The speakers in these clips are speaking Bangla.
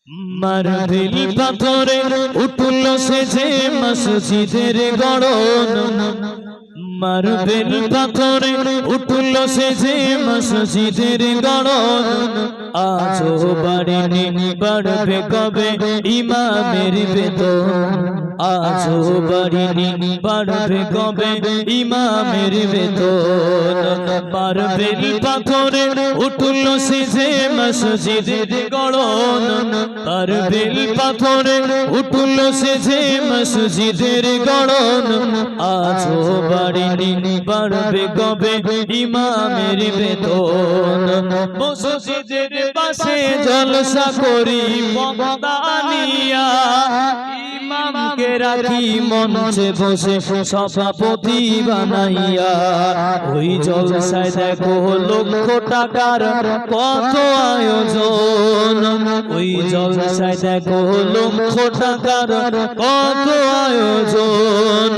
মার্বেল পাথরে উঠল সেজে মসজিদের গড়ন, মার্বেল পাথরে উঠল সেজে মসজিদের গড়ন। আজও বাড়েনি বাড়বে কবে ইমামের বেতন, আজও বাড়েনি বাড়বে কবে ইমামের বেতন। মার্বেল পাথরে উঠল সেজে মসজিদের গড়ন, মার্বেল পাথরে উঠল সেজে মসজিদের গড়ন। আজও বাড়েনি বাড়বে কবে ইমামের বেতন। মসজিদের পাশে জলসা করি পগদানিয়া, ইমামকে রাখি মঞ্চে বসে সভাপতি বানাইয়া। ওই জলসায় দেখো লক্ষ টাকার কত আয়োজন, ওই জলসায় দেখো লক্ষ টাকার কত আয়োজন।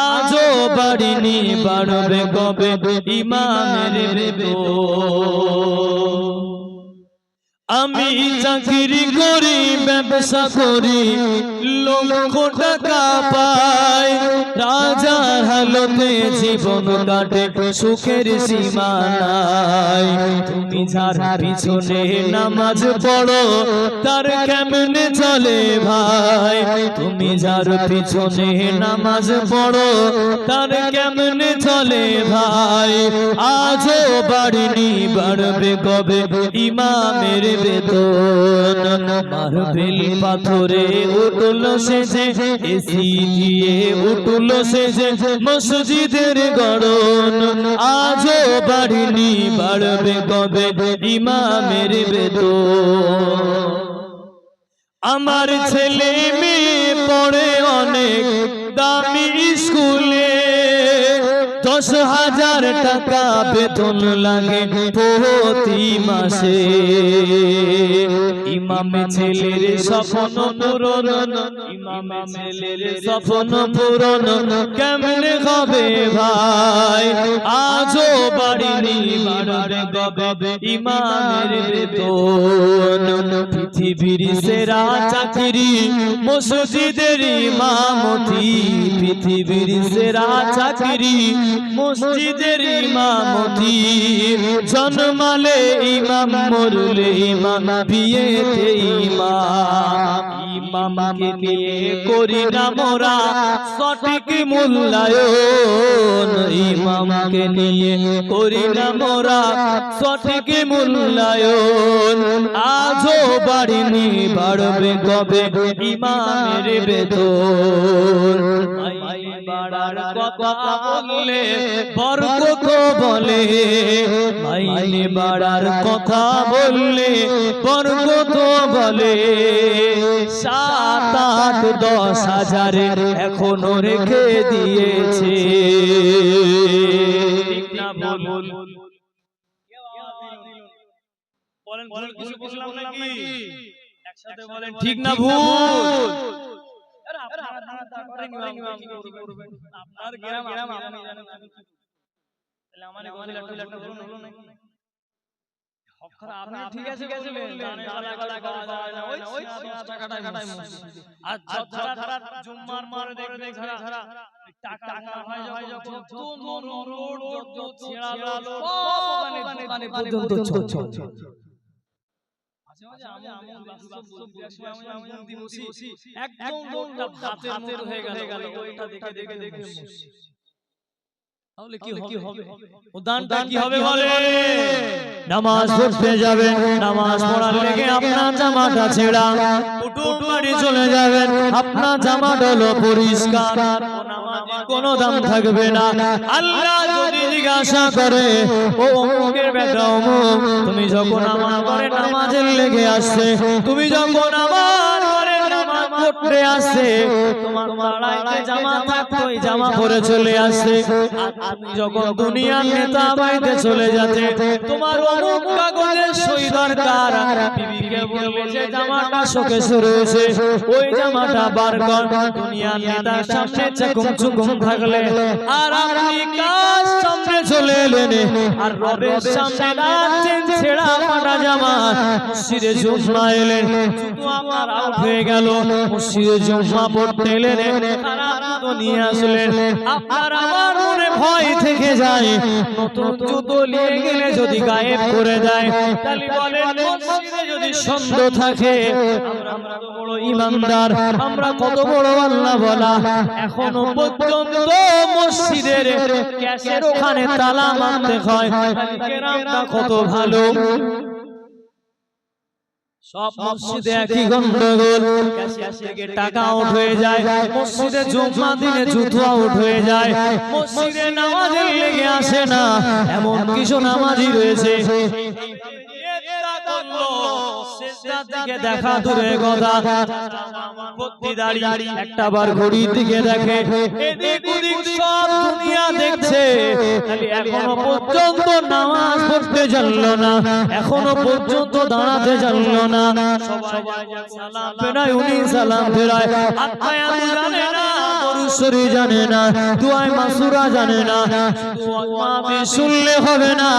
আজও বাড়িনি বাড়বে কবে ইমামের বেতন। আমি চাকরি করি ব্যবসা করি লক্ষ টাকা পাই, রাজার হালতে জীবন কাটে সুখের সীমা নাই। তুমি যার পিছনে নামাজ পড়ো তার কেমনে চলে ভাই, তুমি যার পিছনে নামাজ পড়ো তার কেমনে চলে ভাই। আজও বাড়িনি বাড়বে কবে ইমামের বেতন। মার্বেল পাথরে উঠল সেজে এসি দিয়ে উঠল সেজে মসজিদের গড়ন। আজও বাড়িনি বাড়বে কবে ইমামের বেতন। আমার ছেলে মেয়ে পড়ে অনেক দামি স্কুলে, 10,000 টাকা বেতন লাগে প্রতি মাসে। ইমাম ছেলের স্বপ্ন পূরণ, ইমাম ছেলের স্বপ্ন পূরণ কেমনে হবে ভাই। আজও বাড়িনি বাড়বে কবে ইমামের বেতন। পৃথিবীর সেরা চাকরি মসজিদের ইমামতি, পৃথিবীর সেরা চাকরি মসজিদের ইমামতি। জন্মালে ইমাম মরলে ইমাম বিয়েতে ইমাম, ইমামকে নিয়ে করি না মোরা সঠিক মূল্যায়ন, ইমামকে নিয়ে করি না মোরা সঠিক মূল্যায়ন। আজও বাড়িনি বাড়বে কবে ইমামের বেতন। বাড়ার কথা বললে বরকত বলে, মাইনে বাড়ার কথা বললে বরকত বলে। 7, 8, 10 হাজারে এখনো রেখে দিয়েছে। ঠিক না বল বলেন, ভুল কিছু বললাম নাকি? একসাথে বলেন ঠিক না ভুল। আপনার গ্রাম আপনি জানেন, তাহলে আমার একটা ভুল হলো নাকি? আপনি ঠিক আছে বললেন গানে গালা গাওয়া যায় না, ওই টাকাটাই মসজিদে। আর যারা জুম্মার মারে দেখবে যারা টাকা হয় যখন তো নরোড যত ছেঁড়া লালো দোকানে পর্যন্ত চল। একদম মনটা হাতের হয়ে গেল ওইটা দেখে তাহলে কি হবে? উদানটা কি হবে বলে? নামাজ পড়তে যাবেন, নামাজ পড়ার লেগে আপনার জামাটা ছেঁড়া, উঠুন বাড়ি চলে যাবেন, আপনার জামাটা হলো পরিষ্কার, কোনো দাম থাকবে না। আল্লাহ যদি জিজ্ঞাসা করে ও অমুকের বেটা অমুক, তুমি যখন আমার ঘরে নামাজের লেগে আসছে, তুমি যখন আমার ঘরে নামাজ পড়তে আসে, তোমার পাড়ায় জামা থাকতো ওই জামা পরে চলে আসে। আপনি যখন দুনিয়ার নেতা বাড়িতে চলে যাতে, তোমার অমুক কাগজের সই দরকার, বিবিকে বলবে যে জামাটা শোকেসে রয়েছে, ওই জামাটা বার কর। দুনিয়ার নেতার সামনে চকুম চুকুম থাকলে আর আপনি কাজ সামনে চলে এলেন, আর রবের সামনে দাঁড়াচ্ছেন ছেঁড়া ফাটা জামা, মসজিদে জুম্মা এলেন, শুধু আমার আউট হয়ে গেল, মসজিদে জুম্মা পড়তে এলেন, খারাপ জুতো নিয়ে আসলেন, আপনার আমার মনে ভয় থেকে যায়, নতুন জুতো নিয়ে গেলে যদি গায়েব করে দেয়, তাহলে বলেন মসজিদে যদি সন্দেহ থাকে, আমরা তো বড় ইমানদার, আমরা কত বড় আল্লাহ বলা, এখনো পর্যন্ত মসজিদের ক্যাশের ওখানে তালা মারতে হয়, কেরামটা কত ভালো। সব মসজিদে একই গন্ডগোল, ক্যাশিয়ার থেকে টাকা আউট হয়ে যায়, মসজিদে জুম্মা দিনে জুতো আউট হয়ে যায়, মসজিদে নামাজের লেগে আসে না, এমন কিছু নামাজি রয়েছে দেখা দূরে কথা, একটা বার ঘড়ির দিকে দেখে, এদিক ওদিক সব দুনিয়া দেখছে, এখনো পর্যন্ত নামাজ পড়তে জানলো না, এখনো পর্যন্ত দাঁড়াতে জানলো না, সবাই সালাম ফেরায়, উনি সালাম ফেরায়, আত্মায়াত জানে না, দরুদ জানে না, দুআয়ে মাসুরা জানে না, আপনি শুনলে হবে না,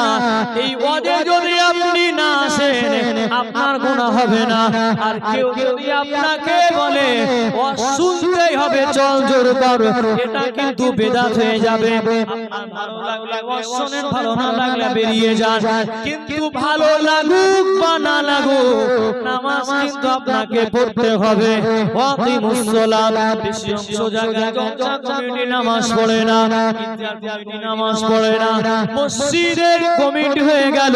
এই ওয়াজে যদি আপনি না আসেন আপনার গুনাহ হবে না, আর কেউ যদি আপনাকে বলে শুনতেই হবে চল জোর কর, এটা কিন্তু বেদাত হয়ে যাবে। আপনার ভালো লাগলে শুনেন, ভালো না লাগলে বেরিয়ে যান, কিন্তু ভালো লাগুক বা না লাগুক নামাজ কিন্তু আপনাকে পড়তে হবে। ওয়াকিমুস সালাত, বেশি অংশ জায়গায় কমিটি নামাজ পড়ে না, কমিটি নামাজ পড়ে না, মসজিদের কমিটি হয়ে গেল,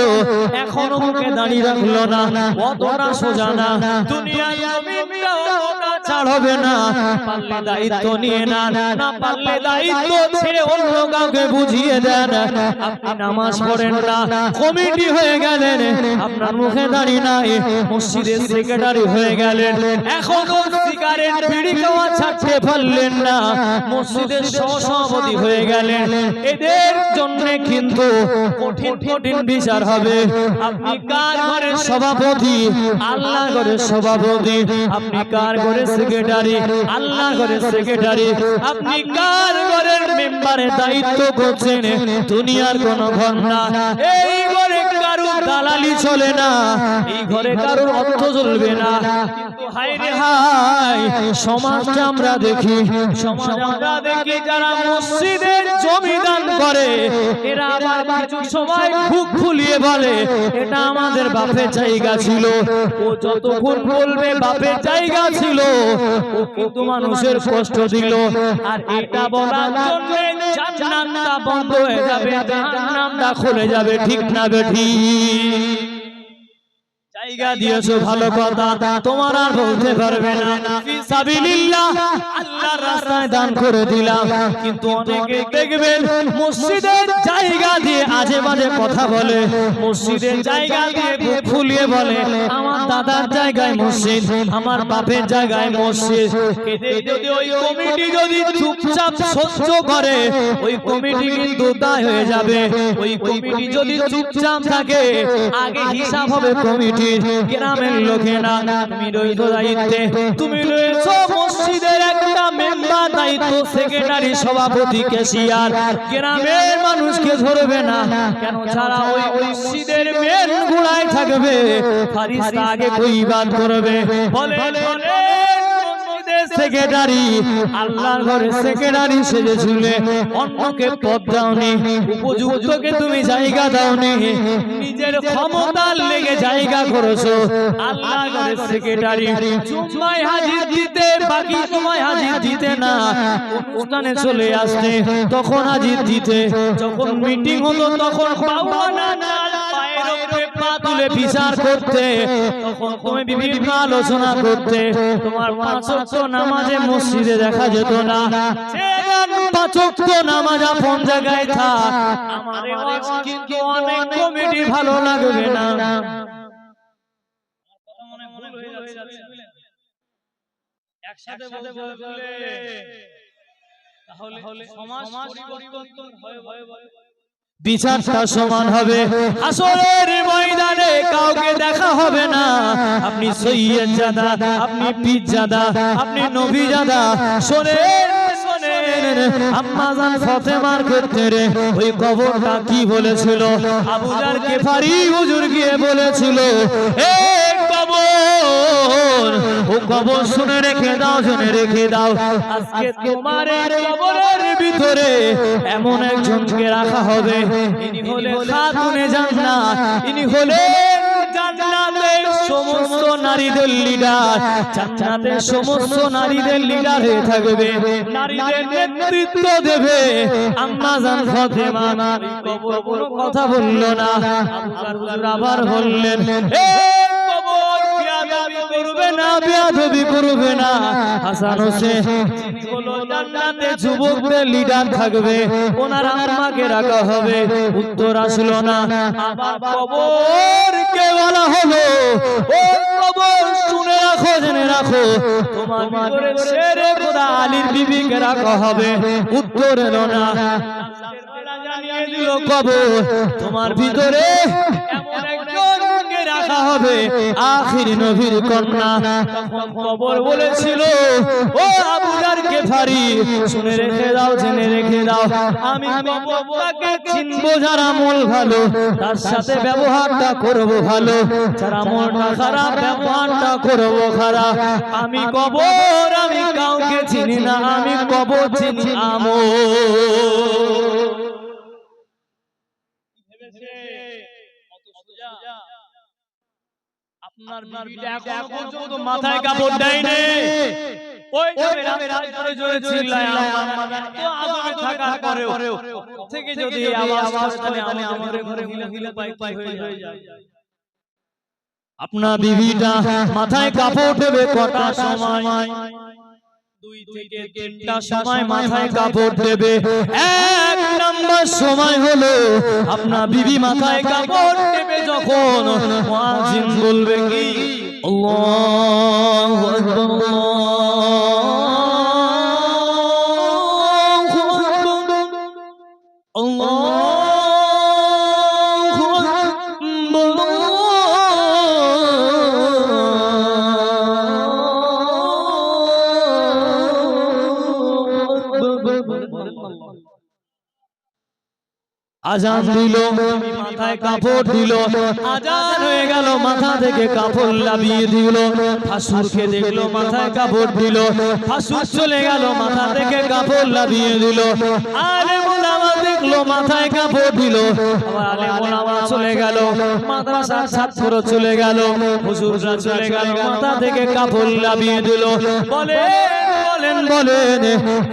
এখনো মুখে দাঁড়িয়ে রাখলো না, অতটা সোজা না, দুনিয়ার জমিনটা অতটা ছাড় হবে না, পারলে দায়িত্ব নিয়ে না, না পারলে দায়িত্ব ছেড়ে অন্য কাউকে বুঝিয়ে দেন। আপনি নামাজ পড়েন না, কমিটি হয়ে গেলেন, আপনার মুখে দাঁড়িয়ে নাই, মসজিদের সেক্রেটারি হয়ে গেলেন, এখনো সিগারেট বিড়ি খাওয়া ছাড়তে পারলেন না, মসজিদের সভাপতি হয়ে গেলেন, এদের জন্য কিন্তু কঠিন কঠিন বিচার হবে। আপনি কার ঘরের সভাপতি? আল্লাহ ঘরের সভাপতি। আপনি কার ঘরের সেক্রেটারি? আল্লাহ ঘরের সেক্রেটারি। আপনি কার ঘরের মেম্বারের দায়িত্ব করছেন? দুনিয়ার কোন ঘর না, এই ঘরে কারুর দালালি চলে না, এই ঘরে কারুর অর্থ চলবে না। কিন্তু হায় রে হায়, সমাজটা আমরা দেখি, সমাজ আমরা দেখি যারা মসজিদের জমি দান করে, এরা আবার কিছু সময় বুক ফুলিয়ে বলে এটা আমাদের বাপের জায়গা ছিল। ও যতক্ষণ বলবে বাপের জায়গা ছিল, ও কিন্তু মানুষের কষ্ট দিল, আর এটা বলার জন্য জান্নাতটা বন্ধ হয়ে যাবে, জাহান্নামটা খুলে যাবে, ঠিক না বেঠি? জায়গা দিয়েছো ভালো কথা, তোমার আর বলতে পারবে না, ফিসাবিলিল্লাহ আল্লাহর রাস্তায় দান করে দিলাম। কিন্তু অনেকে দেখবেন মসজিদের জায়গা দিয়ে আজে বাজে কথা বলে, মসজিদের জায়গা দিয়ে বুক ফুলিয়ে বলে আমার দাদার জায়গায় মসজিদ, আমার বাপের জায়গায় মসজিদ। এদের যদি ওই কমিটি যদি চুপচাপ সহ্য করে, ওই কমিটি কিন্তু দায় হয়ে যাবে। ওই কমিটি যদি চুপচাপ থাকে, আগে হিসাব হবে কমিটি, গ্রামের লোকেরা। তুমি রয়েছো দায়িত্বে, তুমি রয়েছো মসজিদের একটা মেম্বার দায়িত্ব, সেক্রেটারি, সভাপতি, ক্যাশিয়ার, গ্রামের মানুষকে ধরবে না কেন? ছাড়া ওই মসজিদের মেন গুড়ায় থাকবে, ফারিস্তা আগে কইবাদ করবে, বলে সেক্রেটারি, আল্লাহর ঘরের সেক্রেটারি সেজে ঝুলে অন্যকে পদ দাওনি, উপযুক্তকে তুমি জায়গা দাওনি, নিজের ক্ষমতার লেগে জায়গা করেছো। আল্লাহর ঘরের সেক্রেটারি জুম্মায় হাজির দিতে, বাকি সময় হাজির দিতে না, অনুষ্ঠানে চলে আসতে তখন হাজির দিতে, যখন মিটিং হলো তখন পাওয়ানা পায়ের উপরে পা তুলে বিচার করতে, তখন তুমি বিভিন্ন আলোচনা করতে। তোমার 5 ওয়াক্ত নামাজে মসজিদে দেখা যেত না, 5 ওয়াক্ত নামাজ আপন জায়গায় থাক। আমার ওয়াজ কিন্তু অনেক কমিটি ভালো লাগবে না। একসাথে বলে তাহলে সমাজ পরিবর্তন হয় বিচারটা সমান হবে আসরের ময়দানে কাউকে দেখা হবে না আপনি সৈয়দ জাদা আপনি পীর জাদা আপনি নবী জাদা শোনেন আম্মা জান ফাতেমার ক্ষেত্রে ওই কবরটা কি বলেছিল আবু জার গিফারি হুজুর গিয়ে বলেছিল এ কবর ও কবর শুনে রেখে দাও শুনে রেখে দাও আজকে তোমার এই কবরের ভিতরে এমন একজনকে রাখা হবে ইনি হলেন খাতুনে জান্নাত ইনি হলেন জান্নাতের সমস্ত নারীদের লিডার জান্নাতের সমস্ত নারীদের লিডার হয়ে থাকবে নারীদের নেতৃত্ব দেবে আম্মা জান ফাতেমা কবর কোনো কথা বলল না হুজুর আবার বললেন এ কবর বিয়াদবি করবে না বিয়াদবি করবে না হাসান হোসেন যিনি হলো জান্নাতে যুবকদের লিডার থাকবে ওনার আম্মাকে রাখা হবে উত্তর আসলো না আবার কবর কে বলা হলো ও কবর শুনে রাখো জেনে রাখো তোমার ভিতরে শেরে খোদা আলীর বিবিকে রাখা হবে উত্তর এলো না জানিয়ে দিল কবর তোমার ভিতরে এমন একজনকে রাখা হবে আখির নবীর কন্যা তখন কবর বলেছিল ও আবু জার গিফারি শুনে রেখে দাও জেনে রেখে দাও আমি কবরটাকে চিনবো যার আমল ভালো তার সাথে ব্যবহারটা করব ভালো যার আমলটা খারাপ ব্যবহারটা করব খারাপ আমি কবর আমি কাউকে চিনি না আমি কবর চিনি আমল আপনার বিবিটা এখনো পর্যন্ত মাথায় কাপড় দেয়নি ওই রাস্তায় জোরে চিল্লায় আম্মা জান তো আদমে থাকার পরেও থেকে যদি আওয়াজ করে আমাদের ঘরে হিলা পাই হয়ে যায় আপনার বিবিটা মাথায় কাপড় দেবে কটা সময় 2 থেকে 3টা সময় মাথায় কাপড় দেবে এক নাম্বার সময় হলো আপনার বিবি মাথায় কাপড় দেবে যখন মুয়াজ্জিন বলবে কি আল্লাহু আকবার আল্লাহু আকবার আজান দিল মাথায় কাপড় দিল আজান হয়ে গেল মাথা থেকে কাপড় লাভিয়ে দিল ফাসুরকে দেখলো মাথায় কাপড় দিল ফাসুর চলে গেল মাথা থেকে কাপড় লাভিয়ে দিল আলেম ওলামা দেখলো মাথায় কাপড় দিল আবার আলেম ওলামা চলে গেল মাদ্রাসার ছাত্র চলে গেল হুজুররা চলে গেল মাথা থেকে কাপড় লাভিয়ে দিল বলেন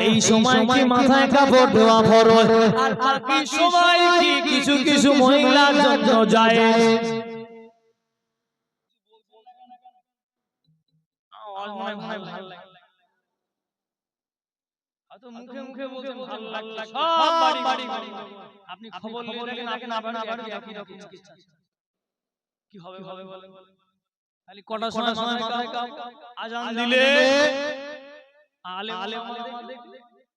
এই সময় কি মাথায় কাপড় দেওয়া ফরজ আর বাকি সময় কি কিছু কিছু মহিলার জন্য জায়েজ মুখে মুখে বলতে ভালো লাগছে সব বাড়ি আপনি খবর নিয়ে দেখেন আবার একই রকম কি হবে বলেন খালি কটা সময় মাথায় কাপড় আজান দিলে আলেম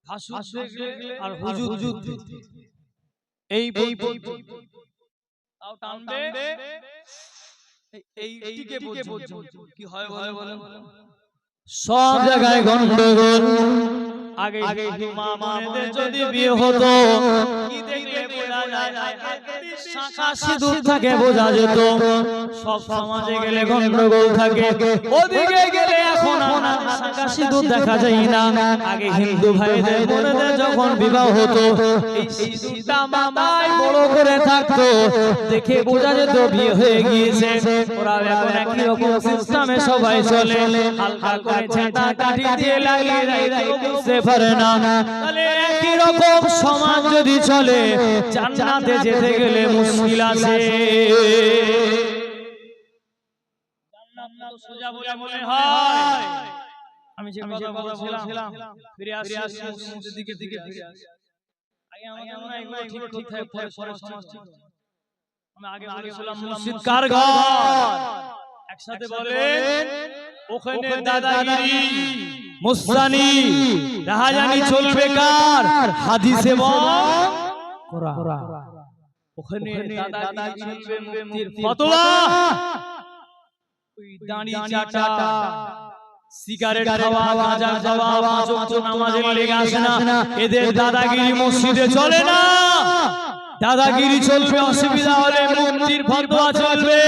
ফাসুক দেখলে আর হুজুর এই তাও টানবে এই টিকে পর্যন্ত কি হয় বলেন সব জায়গায় গন্ডগোল আগে মা মায়েদের যদি বিয়ে হতো কি দেখলে বোঝা যায় শাঁখা সিঁদুর থাকে বোঝা যেত সব সমাজে গেলে গন্ডগোল থাকে ওদিকে গেলে এখন শাঁখা সিঁদুর দেখা যায় না আগে হিন্দু ভাইদের বোনেদের যখন বিবাহ হতো এই সিঁদুরটা মাথায় বড় করে থাকতো দেখে বোঝা যেত বিয়ে হয়ে গিয়েছে ওরা এখন একই রকম সিস্টেমে সবাই চলে হালকা করে ছেঁটা কাঠি দিয়ে লাগিয়ে বুঝতে পারে না তাহলে একই রকম সমাজ যদি চলে জান্নাতে যেতে গেলে মুশকিল আছে জান্নাত তো সোজা বলে মনে হয় আমি যে কথা বলছিলাম ফিরে আসি মসজিদের দিকে ফিরে আসি আগে আমাদের মনে হয় এগুলো ঠিক থাকে পরে সমাজ ঠিক আমি আগে বলেছিলাম মসজিদ কার ঘর একসাথে বলেন ওখানে দাদাগিরি মুস্তানি রাহাজানি চলবে কার হাদিস এবং কোরআন ওখানে দাদাগিরি চলবে মুফতির ফতোয়া ওই দাড়ি চাটা সিগারেট খাওয়া গাঁজা খাওয়া পাঁচ ওয়াক্ত নামাজে লেগে আসে না এদের দাদাগিরি মসজিদে চলে না দাদাগিরি চলবে অসুবিধা হলে মুফতির ফতোয়া চলবে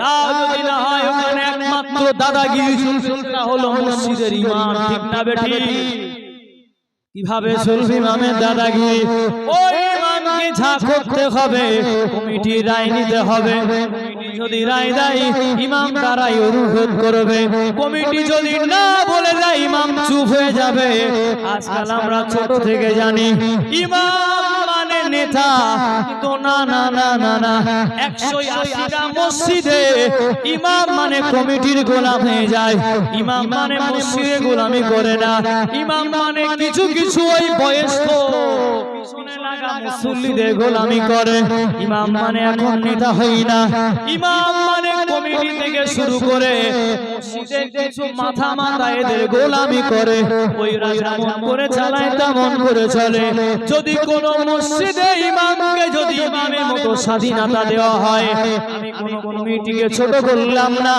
তা যদি না হয় ওখানে একমাত্র দাদাগিরি চলবে হলো মসজিদের ইমাম ঠিক না বেঠিক কিভাবে চলবে ইমামের দাদাগিরি ওই ইমামকে যা করতে হবে কমিটি রায় নিতে হবে কমিটি যদি রায় দেয় ইমাম তারাই অনুরোধ করবে কমিটি যদি না বলে দেয় ইমাম চুপ হয়ে যাবে আজকাল আমরা ছোট থেকে জানি ইমাম মানে নেতা কিন্তু না না না না না 180টা মসজিদে ইমাম মানে কমিটির গোলাম হয়ে যায় ইমাম মানে মসজিদে গোলামি করে না ইমাম মানে কিছু কিছু ওই বয়স্ক পিছনে লাগা মুসল্লিদের গোলামি করে ইমাম মানে এখন নেতা হই না ইমাম মানে কমিটি থেকে শুরু করে মসজিদে কিছু মাথা এদের গোলামি করে ওই রাজা মন করে চালায় তেমন করে চলে যদি কোনো মসজিদে ইমামকে যদি ইমামের মতো স্বাধীনতা দেওয়া হয় আমি কোনো কমিটিকে ছোট করলাম না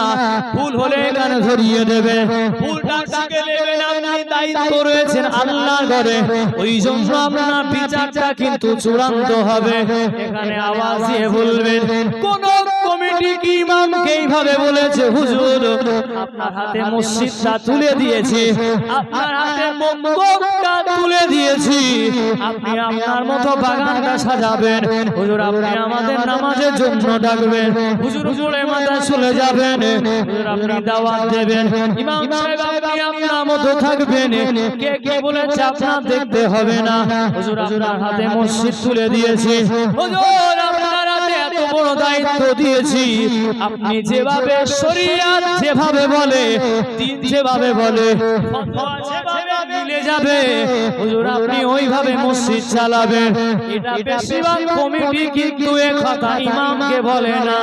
ভুল হলে এখানে ধরিয়ে দেবে ভুলটা কাকে নেবেন আপনি দায়িত্ব রয়েছেন আল্লাহর ঘরে ওই জন্য আপনার বিচারটা কিন্তু চূড়ান্ত হবে এখানে আওয়াজ দিয়ে বলবেন কোন কমিটি কি ইমামকে এইভাবে বলেছে হুজুর আপনার হাতে মসজিদটা তুলে দিয়েছি আপনার হাতে মক্তবটা তুলে দিয়েছি আপনি আপনার মতো বাগানটা সাজাবেন হুজুর আপনি আমাদের নামাজের জন্য ডাকবেন হুজুর হুজুরে মাথায় চলে যাবেন হুজুর আপনি দাওয়াত দেবেন ইমাম সাহেব আপনি আপনার মতো থাকবেন কে কে বলেছে আপনার দেখতে হবে না হুজুর আপনার হাতে মসজিদ তুলে দিয়েছি হুজুর আপনার হাতে এত বড় দায়িত্ব দিয়েছি আপনি যেভাবে শরীয়ত যেভাবে বলে দিন যেভাবে বলে ফতোয়া যেভাবে মিলে যাবে হুজুর আপনি ওইভাবে মসজিদ চালাবেন এটা বেশিরভাগ কমিটি কিন্তু এই কথা ইমামকে বলে না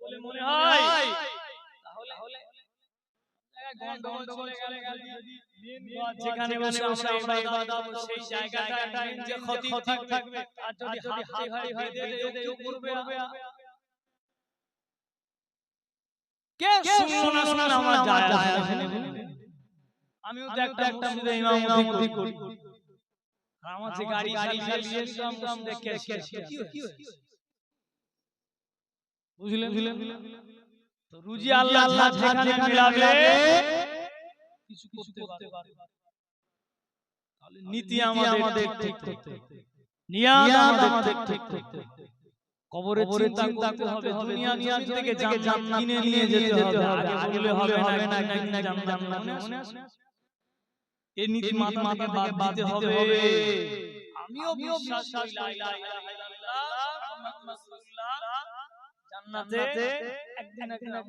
বলে মনে হয় তাহলে গন্ডগোল চলে গেলে যেখানে বসে আমরা ইবাদত সেই জায়গাটা যে খতিব থাকবে আর যদি হাতে হয় কেউ করবে কে শোনা আমার যায় আসে আমিও তো একটা মসজিদে ইমামতি করি আমার যে গাড়ি চালিয়ে ইসলাম দেখে কি বুঝলেন তো রুজি আল্লাহ যেখানে মিলাবে কিছু করতে পারে তাহলে নীতি আমাদের ঠিক করতে নিয়াত আমাদের ঠিক করতে কবরের চিন্তা করতে হবে দুনিয়া থেকে জান্নাত কিনে নিয়ে যেতে হবে আগে বলে হবে না জান্নাত মনে আছে এই নীতি মাথা বাদ দিতে হবে আমিও বিশ্বাস করি লা ইলাহা ইল্লাল্লাহ মুহাম্মদ রাসূলুল্লাহ জান্নাতে একদিন যাব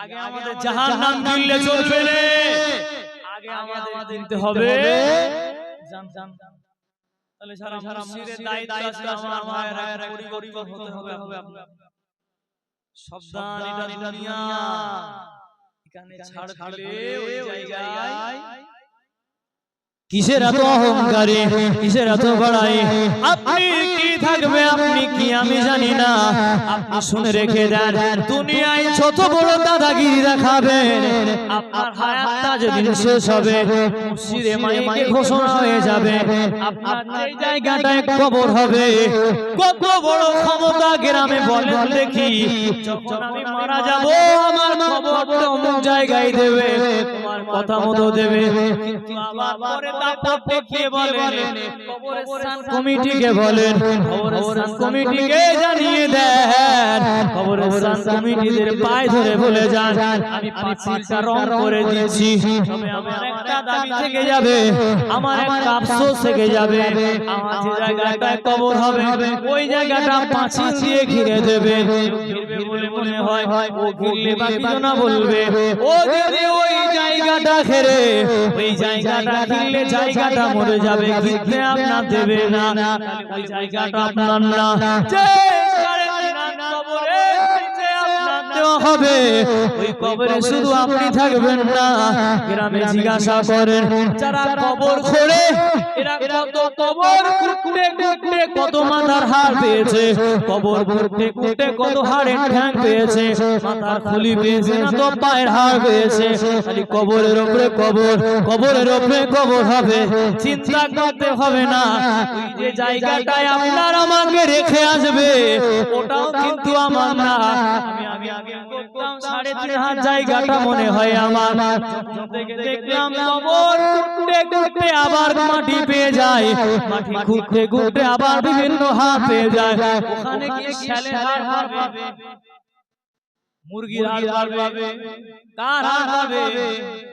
আগে আমাদের জাহান্নাম দিলে চলবে না আগে আমাদের দিতে হবে জান তাহলে সারা মসজিদের দায়িত্ব আছে আমার মায়েরা পরিবর্তন হতে হবে আপনার সাবধান এটা দুনিয়া এখানে ছাড় দিলে ওই জায়গায় কিসের এত অহংকারী কিসের এত বড়াই আপনি কি থাকবে আপনি কি আমি জানি না আপনি শুনে রেখে দেন দুনিয়ায় যত বড় দাদাগিরি দেখাবেন আপনার হায়াতটা যেদিন শেষ হবে মসজিদে মাইকে ঘোষণা হয়ে যাবে আপনার এই জায়গাটায় কবর হবে কত বড় ক্ষমতা গ্রামে বলেন দেখি যখন আমি মারা যাব আমার কবরটা অমুক জায়গায় দেবে তোমার কথা মতো দেবে কিন্তু আবার পরে কমিটিকে বলেন কবরস্থান কমিটিকে জানিয়ে দেন কবরস্থান কমিটিদের পায়ে ধরে বলে যান আমি পাঁচিলটা রং করে দিয়েছি তবে আমার একটা দাবি থেকে যাবে আমার একটা আফসোস থেকে যাবে আমার যে জায়গাটায় কবর হবে ওই জায়গাটা পাঁচিল দিয়ে ঘিরে দেবে ঘিরবে বলে মনে হয় ও ঘিরলে বাকি না বলবে ও যদি ওই জায়গাটা ঘিরে ওই জায়গাটা ঘিরলে জায়গাটা মরে যাবে ঘিরতে আপনার দেবে না ওই জায়গাটা আপনার না যে কবরে যে আপনার দেওয়া হবে। ওই কবরে শুধু আপনি থাকবেন না, গ্রামে জিজ্ঞাসা করেন যারা কবর খোঁড়ে এরা কত কবর খুঁড়তে খুঁড়তে কত মাথার হাড় পেয়েছে, কবর খুঁড়তে খুঁড়তে কত হাড়ের ঠ্যাং পেয়েছে, মাথার খুলি পেয়েছে না তো পায়ের হাড় পেয়েছে। খালি কবরের উপরে কবর, কবরের উপরে কবর হবে। চিন্তা করতে হবে না, ওই যে জায়গাটায় আপনার আমাকে রেখে আসবে ওটাও কিন্তু আমার না। আমি আগে করতাম 3.5 হাত জায়গাটা মনে হয় আমার, দেখলাম কবর খুঁড়তে খুঁড়তে আবার মাটি পেয়ে যায়, মাটি খুঁড়তে খুঁড়তে আবার বিভিন্ন হাড় পেয়ে যায়। ওখানে গিয়ে ছেলের হাড় পাবে, মুরগির হাড় পাবে, কার হাড় পাবে,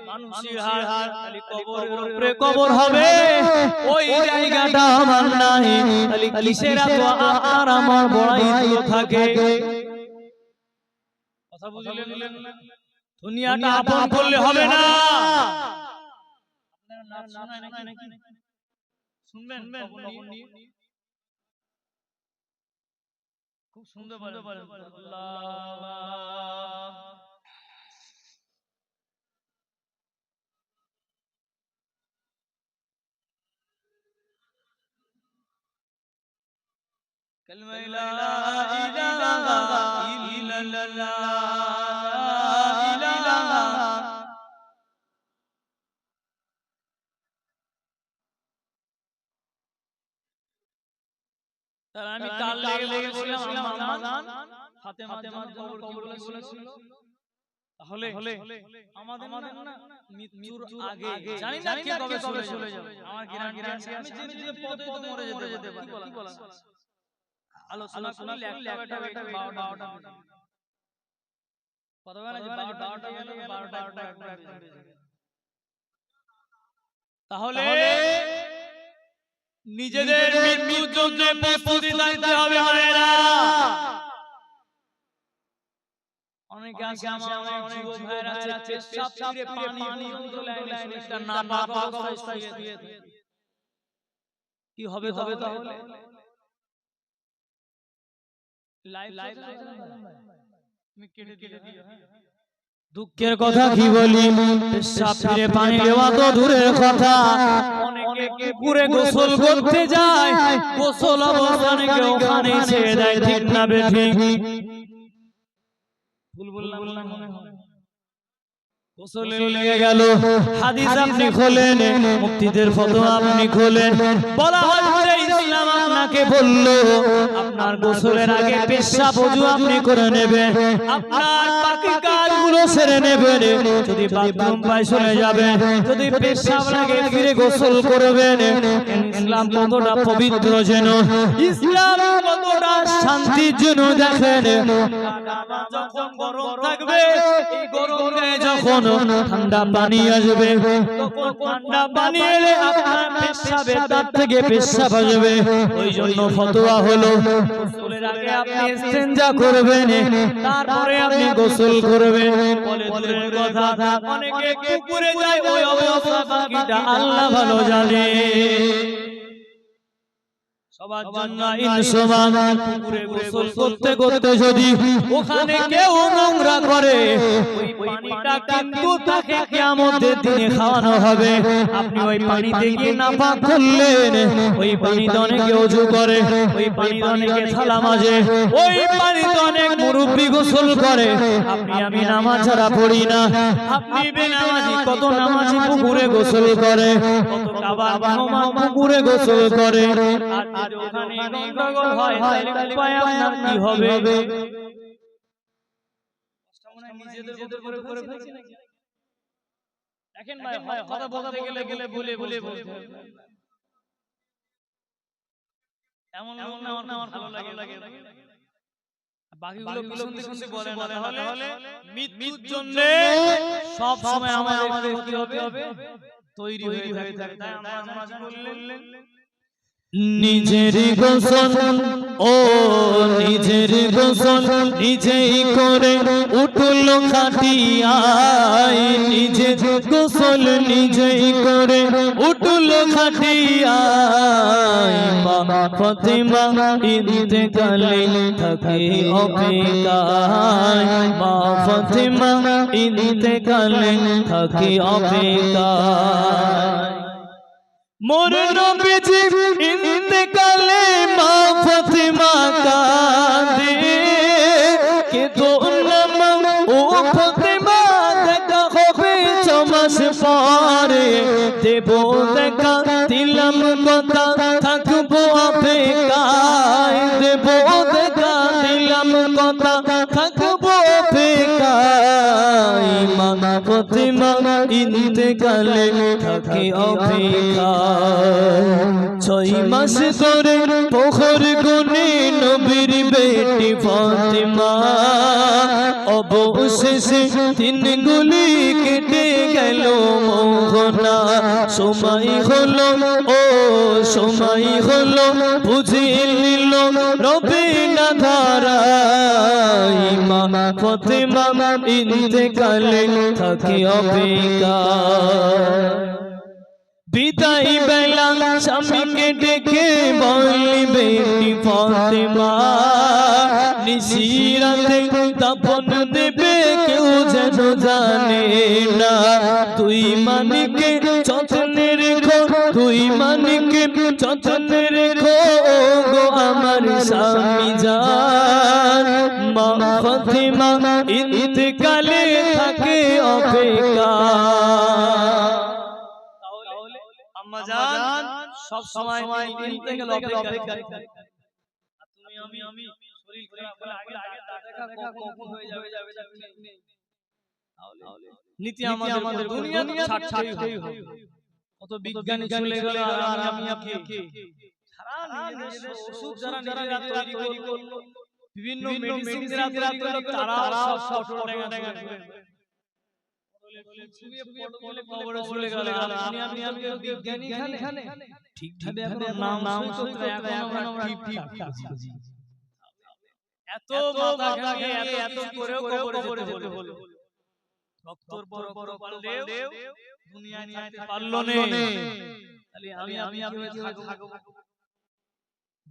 মানুষের হাড়। খালি কবরের উপরে কবর হবে, ওই জায়গাটা আমার নাই। খালি কিসের এত আপনার আমার বড়াই থাকে? কথা বুঝলেন? দুনিয়াটা আপন করলে হবে না। আপনারা নাচ শোনায় নাকি? শুনবেন কবর নিয়ে? খুব সুন্দর বলেন আল্লাহ। কালিমা লা ইলাহা ইল্লাল্লাহ। তার আমি কাল লেগে বলেছিলাম আম্মা ফাতেমা কবর কি বলেছিল? তাহলে আমাদের না মৃত্যুর আগে জানি না কে কবে চলে যাবে, আমার গ্যারান্টি আমি যে পথে মরে যেতে পারি। কি বলা আলোচনা করলে একটা 12টা কথা বলে যে 12টা গেল 12টা তাহলে নিজেদের মৃত্যুর জন্য প্রস্তুতি নিতে হবে মায়েরা। অনেকে আছে আমার অনেক যুবক ভাইরা আছে পেশাব করে পানি লাইনে একটা নাপাক অবস্থায় শুয়ে থাকে। কি হবে তাহলে? লাইভ তুমি কেটে দিও। দুঃখের কথা কি বলি, পেশাব করে পানি দেওয়া তো দূরের কথা, অনেকে পুকুরে গোসল করতে যায়, গোসল অবস্থানে কেউ ওখানে ছেড়ে দেয়। ঠিক না বেঠিক? ভুল বললাম না মনে হয়? গোসলে লেগে গেল, হাদিস আপনি খোলেন, মুফতিদের ফতোয়া আপনি খোলেন, বলা হচ্ছে ইসলাম আপনাকে বলল আপনার গোসলের আগে পেশাব ওযু আপনি করে নেবেন, আপনার বাকি কাজগুলো সেরে নেবেন। যদি বাথরুম পায়খানায় যাবেন, যদি পেশাব লাগে ফিরে গোসল করবেন। ইসলাম কতটা পবিত্র যেন, ইসলাম কতটা শান্তির জন্য দেখেন। যখন গরম থাকবে, এই গরমে যখন ঠান্ডা পানি আসবে, তখন ঠান্ডা পানি এলে আপনার পেশাবের দাঁত থেকে পেশাব আসবে। ওই জন্য ফতোয়া হলো গোসলের আগে আপনি ইস্তেঞ্জা করবেন, তারপরে আপনি গোসল করবেন। বলে দূরের কথা, অনেকে পুকুরে যায়, ওই অবস্থা বাকিটা আল্লাহ ভালো জানে। সবার জন্য ইনসান পুকুরে গোসল করতে করতে যদি ওখানে কেউ নোংরা করে, ওই পানিটা কিন্তু তাকে কিয়ামতের দিনে খাওয়ানো হবে। আপনি ওই পানিতে গিয়ে নাপাক করলেন, ওই পানিতে অনেকে ওযু করে, ওই পানিতে অনেকে থালা মাজে, ওই পানিতে অনেক মুরব্বি গোসল করে। আপনি আমি নামাজ ছাড়া পড়ি না, আপনি বেনামাজি কত নামাজি পুকুরে গোসল করে, কত কাবা পুকুরে গোসল করে। আর ওখানে গন্ডগোল হয়, তাহলে উপায় আপনার কি হবে? নিজেদের মতো করে ফেলছি নাকি? দেখেন ভাই, কথা বলতে গেলে বলে বলতে এমন লোক না আমার ভালো লাগে। বাকিগুলো পিছন থেকে বলে না, তাহলে মৃত্যুর জন্য সব সময় আমাদের কি হবে? তৈরি হয়ে থাকতে। তাই আমরা বললেন নিজের গোসল ও নিজের গোসল নিজেই করে উঠল খাটিয়ায়, নিজের গোসল নিজেই করে উঠল খাটিয়ায়। মা ফাতেমা ইন্তেকালে থাকে অপেক্ষায়, মা ফাতেমা ইন্তেকালে থাকে অপেক্ষায়। মোর নবীজি ইন্তেকালে মা ফাতেমা কাঁদে, কে দোলাম ও ফাতেমা দেখা হবে 6 মাস পরে, দেব দেখা দিলাম কথা থাকবো অপেক্ষায়, দেব দেখা দিলাম কথা থাকবো অপেক্ষায়। মা ফাতেমা ইন্তেকালে থাকে অপেক্ষায়। 6 মাস ধরে প্রহর গুনে নবীর বেটি ফাতেমা, অবশেষে 3 গুলি কেটে গেল মোহনা। সময় হলো ও সময় হলো বুঝে নিল রবে না ধারাই, মা ফাতেমা ইন্তেকালে থাকে অপেক্ষায়। বিদায় বেলা স্বামীকে ডেকে বললি বেটি ফাতেমা, নিশিরাতে দাফন দেবে কেউ যেন জানে না। তুই মানিকে যত্নে রেখো, তুই মানিকে যত্নে রেখো গো আমার স্বামী জান। মা ফাতেমা ইন্তেকালে থাকে অপেক্ষায়। আম্মাজান সব সময় ইন্তেকাল অপেক্ষায়। তুমি আমি শরীর খারাপ বলে আগে দেখা কখন হয়ে যাবে নীতি আমাদের দুনিয়া ছাড়তেই হবে। কত বিজ্ঞানী চলে গেল আর আমি কি সারা নিজেদের ওষুধ যারা তৈরি করলো, বিভিন্ন মেডিসিন যারা তৈরি করলো, তারা সব ডেঙ্গা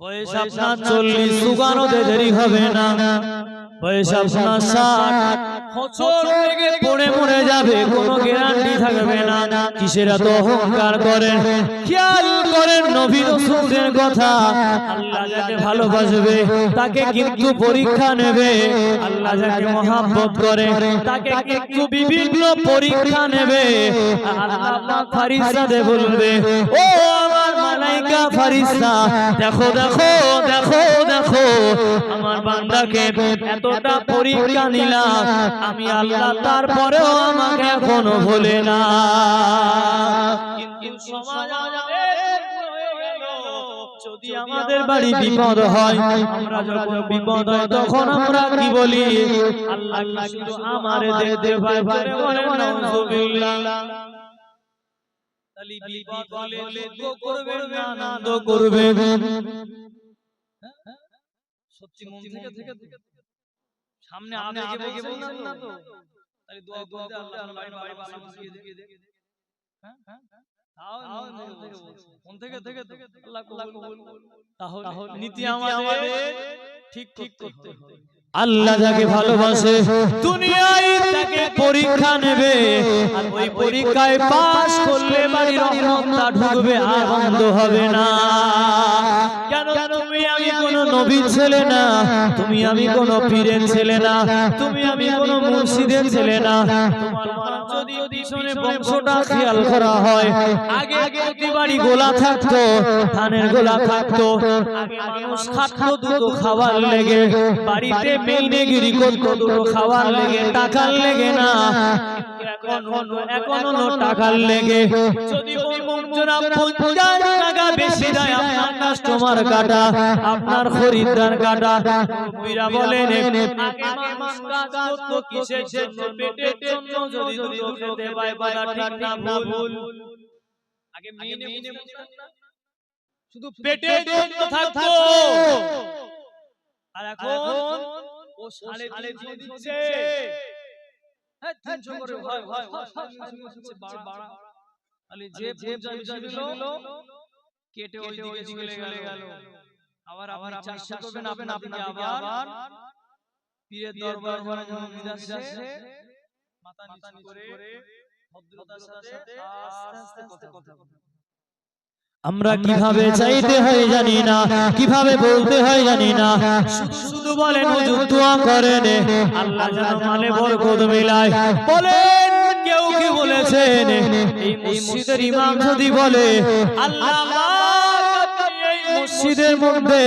বয়স আপনার 40 সুগানোতে দেরি হবে না, বয়স আপনার 60 বছর থেকে পড়ে মরে যাবে, কোনো গ্যারান্টি থাকবে না। কিসের এত অহংকার করেন? খেয়াল করেন নবী রাসূলের কথা। আল্লাহ যাকে ভালোবাসবে তাকে কিন্তু পরীক্ষা নেবে, আল্লাহ যাকে মহব্বত করে তাকে কিন্তু বিভিন্ন পরীক্ষা নেবে। আল্লাহ পাক ফেরেশতাদের বলবে, ও আমার মালায়েকা ফেরেশতা, দেখো দেখো দেখো দেখো আমার বান্দাকে এতটা পরীক্ষা নিলাম আমি আল্লাহ, তারপরেও আমাকে এখনো ভোলে না। কিন্তু সমাজ যদি আমাদের বাড়ি বিপদ হয়, আমরা যখন বিপদ হয় তখন আমরা কি বলি? আল্লাহ শুধু আমারে দেখতে পায়, বলে নাউযুবিল্লাহ। তাহলে বিপদ হলে দুঃখ করবেন না আনন্দ করবেন? সত্যি মন থেকে সামনে আবেগে বলছেন না তো, তাহলে দোয়া করতে আল্লাহ আপনার বাড়ি বাসিয়ে দেবে। হ্যাঁ মন থেকে আল্লাহ কবুল। তাহলে নীতি আমাদের ঠিক করতে হবে। আল্লাহ যাকে ভালোবাসে দুনিয়ায় তাকে পরীক্ষা নেবে, আর ওই পরীক্ষায় পাস করলে বাড়ির রহমতটা ঢুকবে, আর বন্ধ হবে না। কেন? তুমি আমি কোনো নবীর ছেলে না, তুমি আমি কোনো পীরের ছেলে না, তুমি আমি কোনো মুর্শিদের ছেলে না। তোমার যদি পিছনে বংশটা খেয়াল করা হয়, আগে প্রতি বাড়ি গোলা থাকতো, ধানের গোলা থাকতো, আগে মানুষ খাতো দুটো খাবার লেগে, বাড়িতে মেইনেগিরি করতো দুটো খাবার লেগে, টাকার লেগে না। এখন টাকার লেগে। যদি ওই মঞ্জুরা 50 টাকা বেশি দেয়, আপনার কাস্টমার কাটা, আপনার খরিদ্দার কাটা। নবীরা বলেন আগে মানুষ কাজ করতো কিসের জন্য? পেটের জন্য। যদি দুটো খেতে পায়, বাবা ঠিক না ভুল? আগে মেইনে শুধু পেটে থাকতো, আর এখন ও 3.5 দিচ্ছে। হ্যাঁ 300 করে হয় বাড়া খালি যে পূজা দিল কেটে ওই দিকে চলে গেল। আবার আপনি চাষা করবেন আপনি আবার পীরের দরবারে যখন বিদাসে মাথা নিচু করে ভদ্রতার সাথে আস্তে আস্তে কথা বলবেন। আমরা কিভাবে চাইতে হয় জানি না, কিভাবে বলতে হয় জানি না, শুধু বলেন হুজুর দোয়া করেন আল্লাহ যেন মালে বরকত মিলায়। বলেন কেউ কি বলেছেন এই মসজিদের ইমাম যদি বলে আল্লাহ এই মসজিদের মধ্যে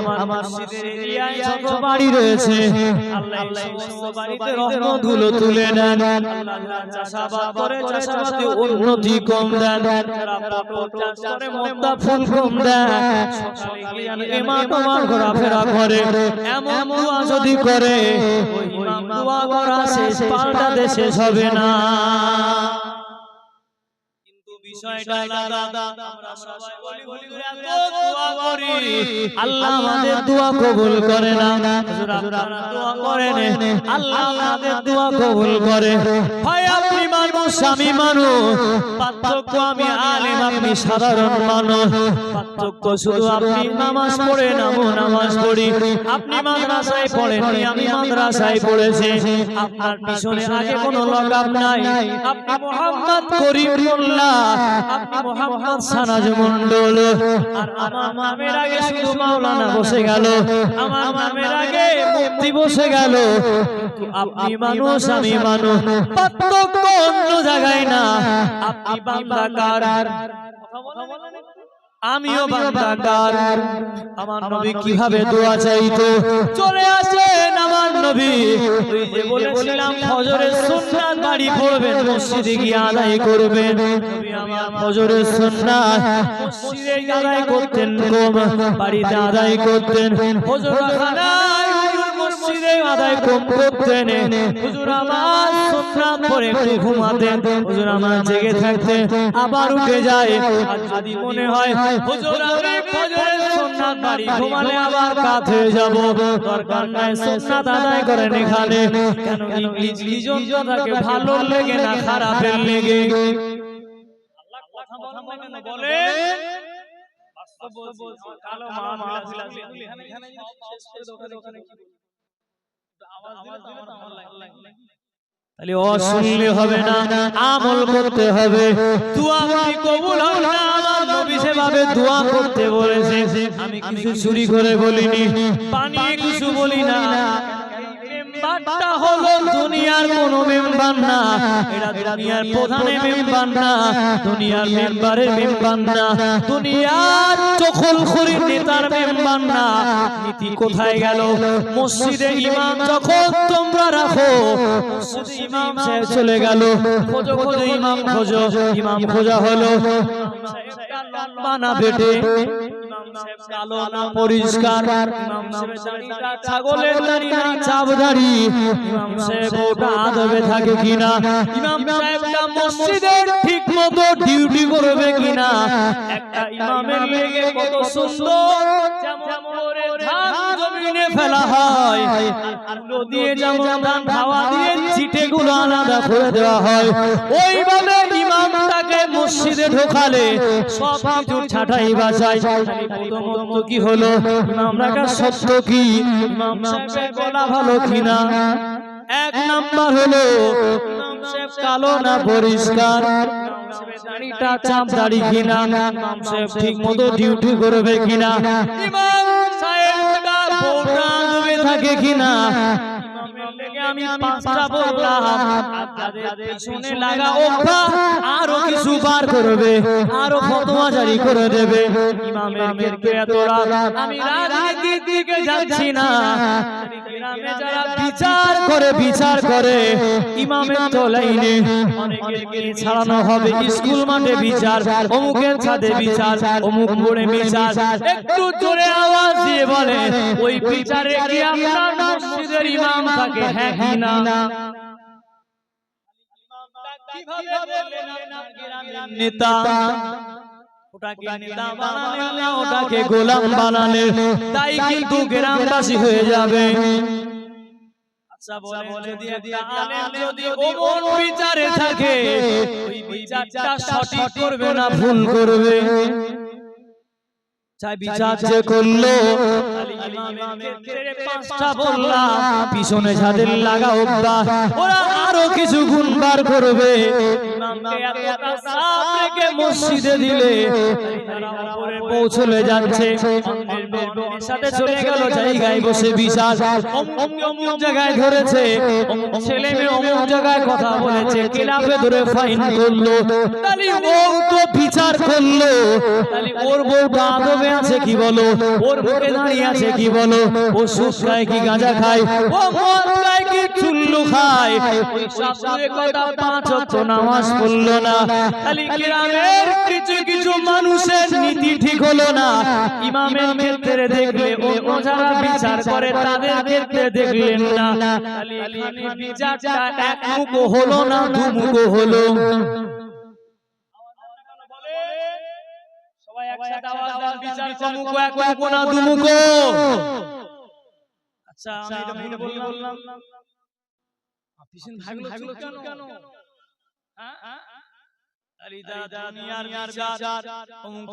আমার মসজিদের এরিয়ায় যত বাড়ি রয়েছে আল্লাহ এই সমস্ত বাড়িতে রহমতগুলো তুলে নেন। আল্লাহ চাষাবাদ করে চাষাবাদে উন্নতি কম দেন, যারা পটল চাষ করে মদ্দা ফুল কম দেন, সকালে গিয়ে ইমাম তোমার ঘোরাফেরা করে, এমন দোয়া যদি করে ওই ইমাম দোয়া করা শেষ পাল্টাতে শেষ হবে না। বিষয়টা আলাদা। আমরা সবাই বলি হুজুর এত দোয়া করি আল্লাহ আমাদের দোয়া কবুল করে না। হুজুর আপনারা দোয়া করেন আল্লাহ আমাদের দোয়া কবুল করে। ভাই আপনি মানুষ আমি মানুষ, পার্থক্য আমি আলেম আপনি সাধারণ মানুষ। পার্থক্য শুধু আপনি নামাজ পড়েন আমি নামাজ পড়ি, আপনি মাদ্রাসায় পড়েন আমি মাদ্রাসায় পড়েছি, আপনার পিছনে আগে কোনো লাগাম নাই। আপনি মোহাম্মদ করিম মোল্লা, আপনি মোহাম্মদ সানাজ মন্ডল, আর আমার নামের আগে শুধু মাওলানা বসে গেল, আমার নামের আগে মুফতি বসে গেল। আপনি মানুষ আমি মানুষ, পার্থক্য অন্য জায়গায় না। আপনি বান্দাকার, আমিও বান্দাকার। আমার নবী কিভাবে দোয়া চাইতো, চলে আসেন আমার নবী। ওই যে বলেছিলাম ফজরের সুন্নাত বাড়ি পড়বেন মসজিদে গিয়ে আদায় করবেন। নবী আমার ফজরের সুন্নাত মসজিদে আদায় করতেন কম, বাড়িতে আদায় করতেন। ফজরখানায় মসজিদে আদায় কম করতেন। হুজুর আমার সুন্নাত পড়ে একটু ঘুমাতেন, হুজুর আমার জেগে থাকতেন, আবার উঠে যায়। আর যদি মনে হয় হুজুর আমি ফজরের সুন্নাত বাড়ি ঘুমালে আবার কাত হয়ে যাব, দরকার নাই সুন্নাত আদায় করেন এখানে। কেন ইংলিশ যন্ত্রটাকে ভালো লেগে না খারাপের লেগে? আল্লাহ কথা বলেন না কেন বলেন? বাস্তব বলছি কালো মাহফিল আছে এখানে শেষ করে ওখানে কি তাহলে অশুনলে হবে না, আমল করতে হবে। দোয়া কি কবুল হবে না? আমার নবী সেভাবে দোয়া করতে বলেছে। আমি কিছু চুরি করে বলিনি, বানিয়ে কিছু বলি না। মেম্বারটা হলো দুনিয়ার কোন মেম্বার না, এটা দুনিয়ার প্রধানের মেম্বার না, দুনিয়ার মেম্বারের মেম্বার না, দুনিয়ার দখলখোর নেতার মেম্বার না। নীতি কোথায় গেল? মসজিদে ইমাম যখন তোমরা রাখো, মসজিদে ইমাম সাহেব চলে গেল, খোঁজো খোঁজো ইমাম খোঁজো, ইমাম খোঁজা হলো লম্বা না বেটে, ইমাম সাহেব কালো না পরিষ্কার, ইমাম সাহেব দাড়িটা ছাগলের দাড়ি না চাপ দাড়ি, ইমাম সাহেব ওটা আদবে থাকে কিনা, ইমাম সাহেবটা মসজিদের ঠিক মতো ডিউটি করবে কিনা। একটা ইমামের লেগে কত সুন্দর যেমন করে ধান জমিনে ফেলা হয়, আলো দিয়ে যেমন ধান হাওয়া দিয়ে চিটেগুলো আলাদা করে দেওয়া হয়, ওইভাবে ইমামটাকে মসজিদে ঢোকালে সব কিছু ছাঁটাই বাছাই। প্রথমত কি হলো, ইমামরা সত্য কি, ইমাম সাহেবের গলা ভালো কিনা। এক নাম্বার হলো ইমাম সাহেব কালো না পরিষ্কার, দাড়িটা চাপ দাড়ি কিনা, ইমাম সাহেব ঠিক মতো ডিউটি করবে কিনা, ইমাম সাহেবটা বউটা ডুবে থাকে কিনা। আমি পাঁচটা বললাম, আপনাদের পিছনে লাগা অভ্যাস আরো কিছু বার করবে, আরো ফতোয়া জারি করে দেবে। ইমামের ক্ষেত্রে এত রাগ, আমি রাজনীতির দিকে যাচ্ছি না। গ্রামে যারা বিচার করে ইমামের তো লাইনে অনেকে ছাড়ানো হবে, স্কুল মাঠে বিচার, অমুকের ছাদে বিচার, অমুক মোড়ে বিচার। একটু জোরে আওয়াজ দিয়ে বলে ওই বিচারে কি আপনার মসজিদের ইমাম থাকে? হ্যাঁ কি না? নেতা ওটাকে নেতা বানালেন না, ওটাকে গোলাম বানালেন, তাই কিন্তু গ্রামবাসী হয়ে যাবে। আচ্ছা বলেন, যদি একটা আলেম যদি ওমন বিচারে থাকে, ওই বিচারটা সঠিক করবে না ভুল করবে? চাই বিচার যে করলো, ইমামের ক্ষেত্রে পাঁচটা বললাম, পিছনে যাদের লাগা অভ্যাস, ওরা আরো কিছু গুণ বার করবে। ইমামকে এতটা চাপ রেখে মসজিদে দিলে তারা উপরে পৌঁছলে যাচ্ছে, অন্যের বের সাথে চলে গেল জায়গায় বসে বিচার, অমুক জায়গায় ধরেছে, অমুক ছেলে মেয়ে অমুক জায়গায় কথা বলেছে, ক্লাবে ধরে ফাইন করলো, তাহলে ও তো বিচার করলো, তাহলে ওর বউটা আদবে আছে কি বলো, ওর মুখে দাঁড়িয়ে আছে কি বলো, ও সুদ খায় কি গাঁজা খায়, ও মদ খায় কি চুল্লু খায়, ওই সব কথা পাঁচ ওয়াক্ত নামাজ পড়লো না, খালি গ্রামের কিছু কিছু মানুষের নীতি ঠিক হলো না, ইমামের ক্ষেত্রে দেখলে ও যারা বিচার করে তাদের ক্ষেত্রে দেখলেন না, খালি এখানে বিচারটা একমুখ হলো না দুমুখ হলো। একসাথে আওয়াজ দেন, বিচার চমুক একমুখ না দুমুখ? আচ্ছা আমি এটা ভুল বললাম, পিছন ভাগলো কেন?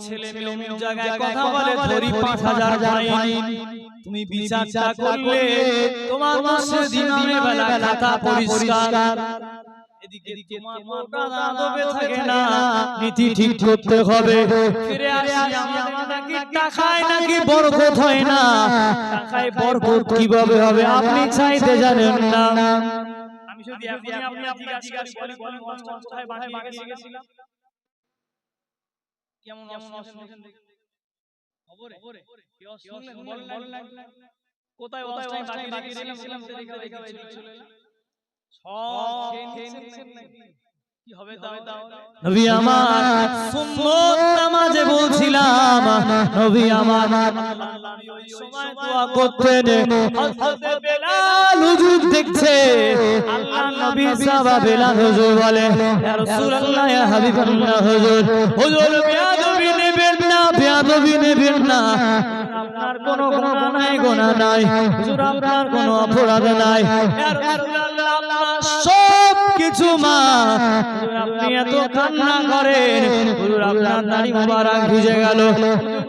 ছেলে মেয়ে অমুক জায়গায় কথা বলে, ধরি ৫,০০০ ফাইন, তুমি বিচারটা করলে তোমার মসজিদ ইমামের বেলা খাতা পরিষ্কার, এদিকে তোমার বউটা আদবে থাকে না, নীতি ঠিক করতে হবে। ফিরে আসি, আমাদের কি টাকায় নাকি বরকত হয় না? টাকায় বরকত কিভাবে হবে আপনি চাইতে জানেন না। আমি যদি এখনই আপনার জিজ্ঞাসা করি, বলেন মাস্টার কোথায় বানিয়ে গেছিলাম, কেমন অসুবিধা খবরে কেউ শুনলেন, বলেন কোথায় অবস্থায় বাকি রেখেছিলাম, দেখা চলে সব কি হবে দাও। নবী আমার সুন্নত নামাজে বলছিলাম, নবী আমার ওই সময় দোয়া করতেন, হযরত বেলাল হুজুর দেখছে, আল্লাহর নবী সাহাবা বেলাল হুজুর বলে, ইয়া রাসূলুল্লাহ ইয়া হাবিবাল্লাহ, হুজুর বেয়াদবি নেবেন না, বেয়াদবি নেবেন না, আপনার কোনো গুনাহ নাই, গুনাহ নাই হুজুর, আপনার কোনো অপরাধ নাই, ইয়া রাসূলুল্লাহ আপনার সব কিছু মা, আপনি এত কান্না করেন, হুজুর আপনার দাড়ি মোবারক ভিজে গেল,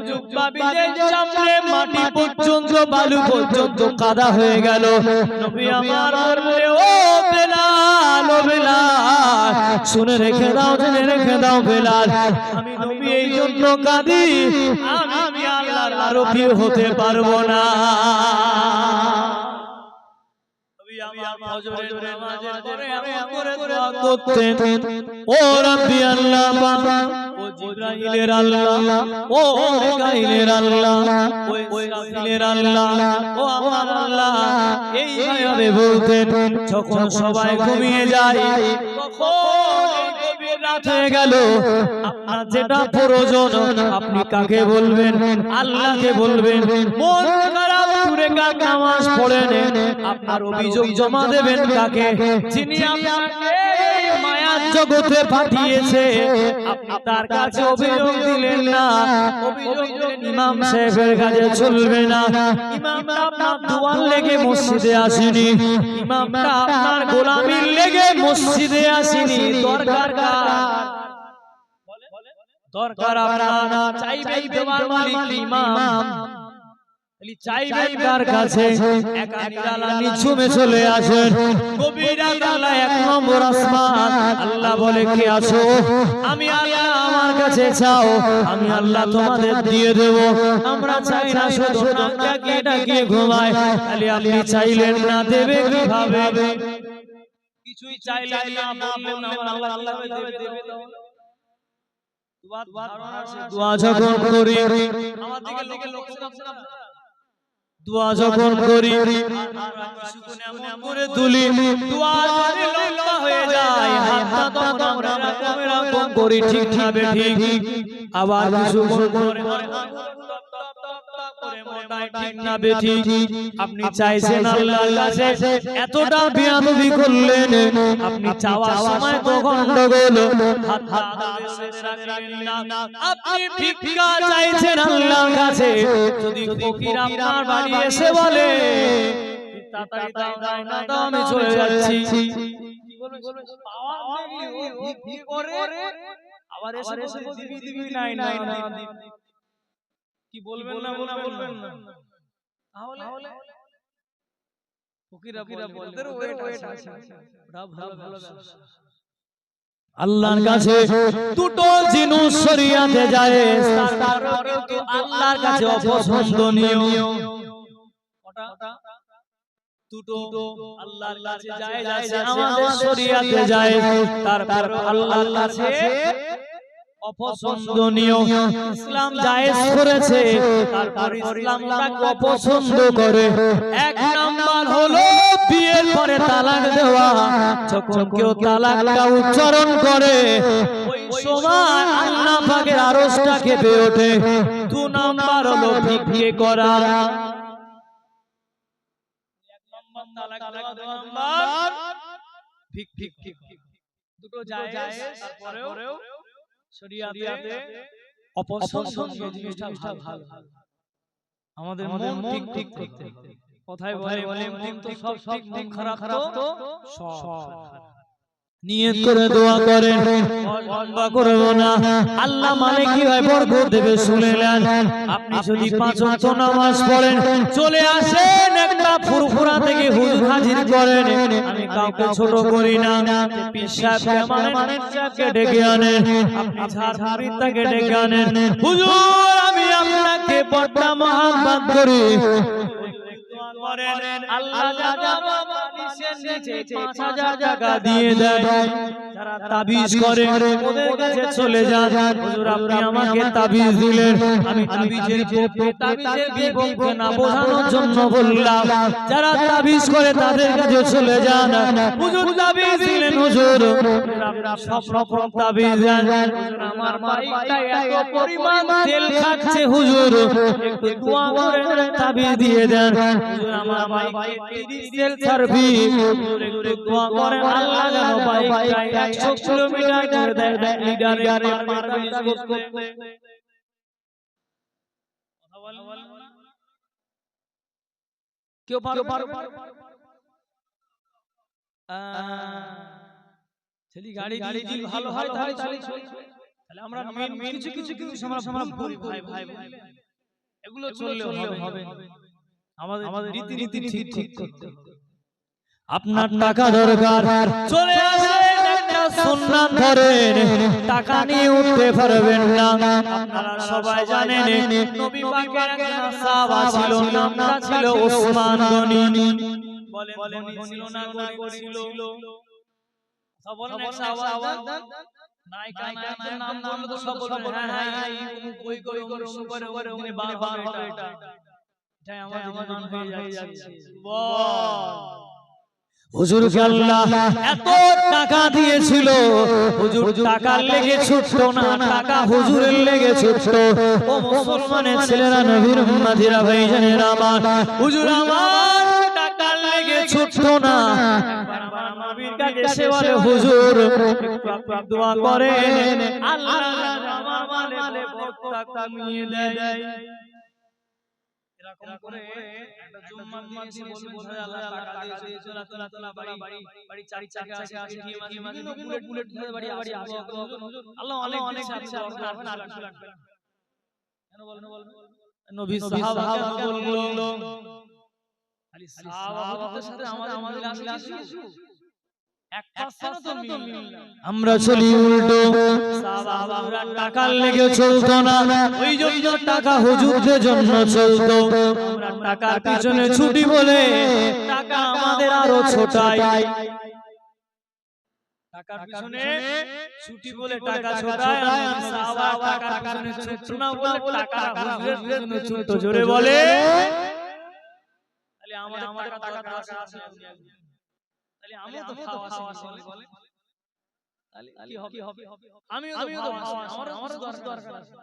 জুব্বাবিদের সামনে মাটি পর্যন্ত বালু পর্যন্ত কাদা হয়ে গেল। নবী আমার বললে, ও বেলাল, ও বেলাল শুনে রেখে দাও, জেনে রেখে দাও বেলাল, আমি নবী এই জন্য কাঁদি, আমি আল্লাহর আরোপী হতে পারবো না। ও রাব্বি আল্লাহ, ও জিবরাইলের আল্লাহ, ও মিকাইলের আল্লাহ, ও ইসরাফিলের আল্লাহ, ও আমার আল্লাহ, এইভাবে বলতেন। যখন সবাই ঘুমিয়ে যায়, তখন গভীর রাত হয়ে গেল, আপনার যেটা প্রয়োজন আপনি কাকে বলবেন? আল্লাহকে বলবেন। মন খারাপ করে কাক নামাজ পড়েন, আপনার অভিযোগ জমা দেবেন কাকে? যিনি আপনাকে মায়ার জগতে পাঠিয়েছে, আপনি তার কাছে অভিযোগ দিলেন না, অভিযোগ দিলেন ইমাম সাহেবের কাছে চলবে না। ইমামটা আপনার দোয়ার লেগে মসজিদে আসেনি, ইমামটা আপনার গোলামির লেগে মসজিদে আসেনি, দরকার দরকার আপনার চাইবেই দেওয়ার মালিক ইমাম, চাইবেন কার কাছে? একা নিরালা নিঝুমে চলে আসেন, গভীর রাত, আল্লাহ এক নম্বর আসমান, আল্লাহ বলে, কে আছো? আমি আল্লাহ, আমার কাছে চাও, আমি আল্লাহ তোমাদের দিয়ে দেব। আমরা চাই না শুধু নামটা কে ডাকিয়ে ঘুমায়, খালি আপনি চাইলেন না, দেবে কিভাবে? কিছুই চাইলেন না, বললেন আল্লাহ আল্লাহ দেবে। দোয়া যখন করি, আমার দিকে লোকে লক্ষ্য করছেন আপনারা, দোয়া যখন করি করে তুলি, দোয়া যদি লম্বা হয়ে যায়, হাতটা তখন আমরা এরকম করি, ঠিক ঠিক। আবার কিছুক্ষণ পরে বলাটাই ঠিক না বেঠিক আপনি চাইছেন আল্লাহর কাছে এতটা বেয়াদবি করলেন আপনি চাওয়ার সময় তো গন্ডগোল হাত রাখলেন না আপনি ভিক্ষা চাইছেন আল্লাহর কাছে যদি ফকির আপনার বাড়ি এসে বলে তাড়াতাড়ি দাও না দাও আমি চলে যাচ্ছি কি বলবেন পাওয়ার দেখলি ও ভিক্ষি করে আবার এসে বসে দিবি নাই না কি বলবেন না বলবেন না তাহলে ফকিরা বলে ওয়েট আছে ওটা ভালো আল্লাহর কাছে দুটো জিনিস শরিয়াতে যায় তারপরেও কিন্তু আল্লাহর কাছে অপছন্দনীয় ওটা দুটো আল্লাহর কাছে যায় আমাদের শরিয়াতে যায় তারপরেও আল্লাহর কাছে অপছন্দনীয় ইসলাম জায়েজ করেছে তারপর ইসলাম ওটাকে অপছন্দ করে এক নাম্বার হলো বিয়ের পরে তালাক দেওয়া যখন কেউ তালাকটা উচ্চারণ করে ওই সময় আল্লাহ পাকের আরশটা কেঁপে ওঠে দুই নাম্বার হলো ভিক্ষে করা এক নাম্বার তালাক দেওয়া দুই নাম্বার ভিক্ষে দুটো জায়েজ তারপরেও শরিয়াতে অপছন্দনীয় জিনিসটা ভালো আমাদের মন ঠিক করতে কথাই বলে মন তো সব ঠিক খারাপ তো সব নিয়ত করে দোয়া করেন লম্বা করব না আল্লাহ মানে কি হয় বরকত দেবে শুনেলেন আপনি যদি পাঁচ ওয়াক্ত নামাজ পড়েন চলে আসেন একটা ফুরফুরা থেকে হুজুর হাজির করেন আমি কাউকে ছোট করি না পীর সাহেবকে মানেন সাহেবকে ডেকে আনেন আপনি ঝাড়ফুঁড়ি থেকে ডেকে আনেন হুজুর আমি আপনাকে বড় মহব্বত করি আল্লাহ নিচে 5000 টাকা দিয়ে দেয় যারা তাবিজ করে ওদের কাছে চলে যান হুজুর আপনি আমাকে তাবিজ দিলেন আমি তাবিজের বিপক্ষে না বোঝানোর জন্য বললাম যারা তাবিজ করে তাদের কাছে চলে যান হুজুর তাবিজ দিলেন হুজুর সব রকম তাবিজ দেন হুজুর আমার বাইকটা এত পরিমাণ তেল খাচ্ছে হুজুর একটু দোয়া করে তাবিজ দিয়ে দেন হুজুর আমার বাইকে 30 তেল ছাড়বি হুজুর একটু দোয়া করেন আল্লাহ যেন বাইকটা 100 কিলোমিটার করে দেয় লিডারে পারমিট করতে কথা বলেন কেউ পারো ছেলে গাড়ি যদি ভালো হয় তাহলে আমরা কিছু আমরা ভুল ভাই এগুলো চললে হবে আমাদের রীতি ঠিক করতে আপনার টাকা দরকার চলে আসেন একটা সুন্নাত ধরেন টাকা নিয়ে উঠতে পারবেন না আপনারা সবাই জানেন নবী পাকের একজন সাহাবা ছিল নামটা ছিল ওসমান গনি বলেন ছিল না ছিল বলেন সাহাবা নায়িকা নাম বললে তো সব বলবে হ্যাঁ কই করে উনি বারবার হবে এটাই আমাদের ইমান হয়ে যাচ্ছে বল হুজুরকে আল্লাহ এত টাকা দিয়েছিল হুজুর টাকার লেগে ছুটতো না টাকা হুজুরের লেগে ছুটতো ও মুসলমানের ছেলেরা নবীর উম্মতিরা ভাইজানেরা আমার হুজুর আমার টাকার লেগে ছুটতো না নবীর কাছে এসে বলে হুজুর একটু দোয়া করেন আল্লাহ আমার মালে বরকত কমিয়ে দেয় এরকম করে একটা জুম্মার দিন এসে বলবেন আল্লাহ টাকা দিয়েছে চলা বাড়ি চারি চাকা আসে কি মাঝে বুলেট ধরে বাড়ি আসে আল্লাহ অনেক আছে আর কিছু লাগবে না কেন বলেন নবী সাহাবা কেন বলল খালি সাহাবাদের সাথে আমাদের আছে কিছু আমরা চলি উল্টো সাহাবারা টাকার লেগে চলতো না ওই জন্য টাকা হুজুরদের জন্য চলতো আমরা টাকার পিছনে ছুটি বলে টাকা আমাদের আরো ছোটাই টাকার পিছনে ছুটি বলে টাকা ছোটায় সাহাবা টাকার পিছনে ছুটতো না বলে টাকা হুজুরদের পিছনে ছুটতো জোরে বলে তাহলে আমাদের টাকা আছে আমিও তো খাওয়া বলে তাহলে কি হবে আমিও তো খাওয়া আমারও দরকার আছে